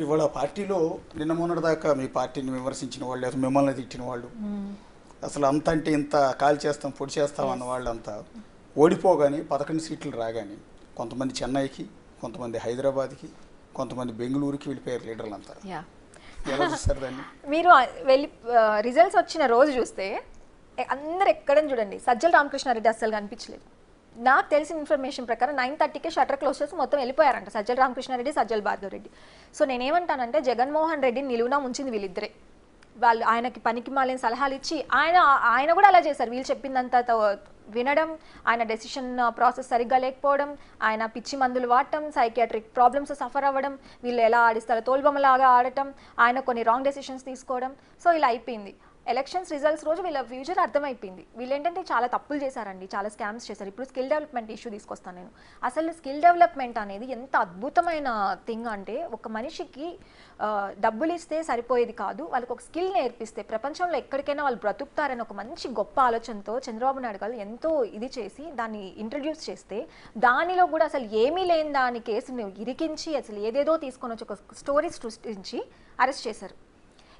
ఇప్పుడు ఇవాళ పార్టీలో నిన్న మొన్నటిదాకా మీ పార్టీని విమర్శించిన వాళ్ళు లేదా మిమ్మల్ని తిట్టిన వాళ్ళు అసలు అంత అంటే ఇంత కాల్ చేస్తాం పొడి చేస్తాం అన్న వాళ్ళంతా ఓడిపోగానే 11 సీట్లు రాగానే కొంతమంది చెన్నైకి, కొంతమంది హైదరాబాద్కి, కొంతమంది బెంగళూరుకి వెళ్ళిపోయారు లీడర్లంతా. ఎలా చూస్తారు దాన్ని? మీరు వెళ్ళి రిజల్ట్స్ వచ్చిన రోజు చూస్తే అందరు ఎక్కడని చూడండి, సజ్జల రామకృష్ణారెడ్డి అస్సలు కనిపించలేదు. నాకు తెలిసిన ఇన్ఫర్మేషన్ ప్రకారం 9:30కే షట్టర్ క్లోజ్ చేసి మొత్తం వెళ్ళిపోయారంట సజ్జల రామకృష్ణారెడ్డి, సజ్జల భార్గవ్ రెడ్డి. సో నేనేమంటానంటే జగన్మోహన్ రెడ్డిని నిలువునా ముంచింది వీళ్ళిద్దరే. వాళ్ళు ఆయనకి పనికి మాలిన సలహాలు ఇచ్చి ఆయన కూడా అలా చేశారు. వీళ్ళు చెప్పిందంతా వినడం, ఆయన డెసిషన్ ప్రాసెస్ సరిగ్గా లేకపోవడం, ఆయన పిచ్చి మందులు వాడటం, సైకియాట్రిక్ ప్రాబ్లమ్స్ సఫర్ అవ్వడం, వీళ్ళు ఎలా ఆడిస్తారో తోలుబొమ్మలాగా ఆడటం, ఆయన కొన్ని రాంగ్ డెసిషన్స్ తీసుకోవడం. సో ఇలా అయిపోయింది. ఎలక్షన్స్ రిజల్ట్స్ రోజు వీళ్ళ ఫ్యూచర్ అర్థమైపోయింది. వీళ్ళు ఏంటంటే చాలా తప్పులు చేశారండి, చాలా స్కామ్స్ చేశారు. ఇప్పుడు స్కిల్ డెవలప్మెంట్ ఇష్యూ తీసుకొస్తాను నేను. అసలు స్కిల్ డెవలప్మెంట్ అనేది ఎంత అద్భుతమైన థింగ్ అంటే, ఒక మనిషికి డబ్బులు ఇస్తే సరిపోయేది కాదు, వాళ్ళకి ఒక స్కిల్ నేర్పిస్తే ప్రపంచంలో ఎక్కడికైనా వాళ్ళు బ్రతుకుతారని ఒక మంచి గొప్ప ఆలోచనతో చంద్రబాబు నాయుడు గారు ఎంతో ఇది చేసి దాన్ని ఇంట్రడ్యూస్ చేస్తే, దానిలో కూడా అసలు ఏమీ లేని దాని కేసుని ఇరికించి అసలు ఏదేదో తీసుకొని వచ్చి ఒక స్టోరీ సృష్టించి అరెస్ట్ చేశారు.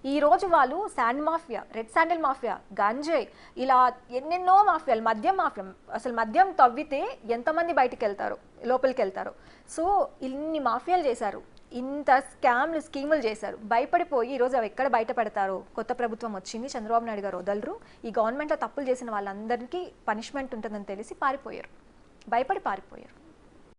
ఈ రోజు వాళ్ళు sand mafia, red sandal mafia, గంజాయి, ఇలా ఎన్నెన్నో మాఫియాలు, మద్యం మాఫియా, అసలు మద్యం తవ్వితే ఎంతమంది బయటికి వెళ్తారు, లోపలికి వెళ్తారు. సో ఇన్ని మాఫియాలు చేశారు, ఇంత స్కీములు చేశారు. భయపడిపోయి ఈరోజు అవి ఎక్కడ బయటపడతారు? కొత్త ప్రభుత్వం వచ్చింది, చంద్రబాబు నాయుడు గారు వదలరు, ఈ గవర్నమెంట్లో తప్పులు చేసిన వాళ్ళందరికీ పనిష్మెంట్ ఉంటుందని తెలిసి పారిపోయారు, భయపడి పారిపోయారు.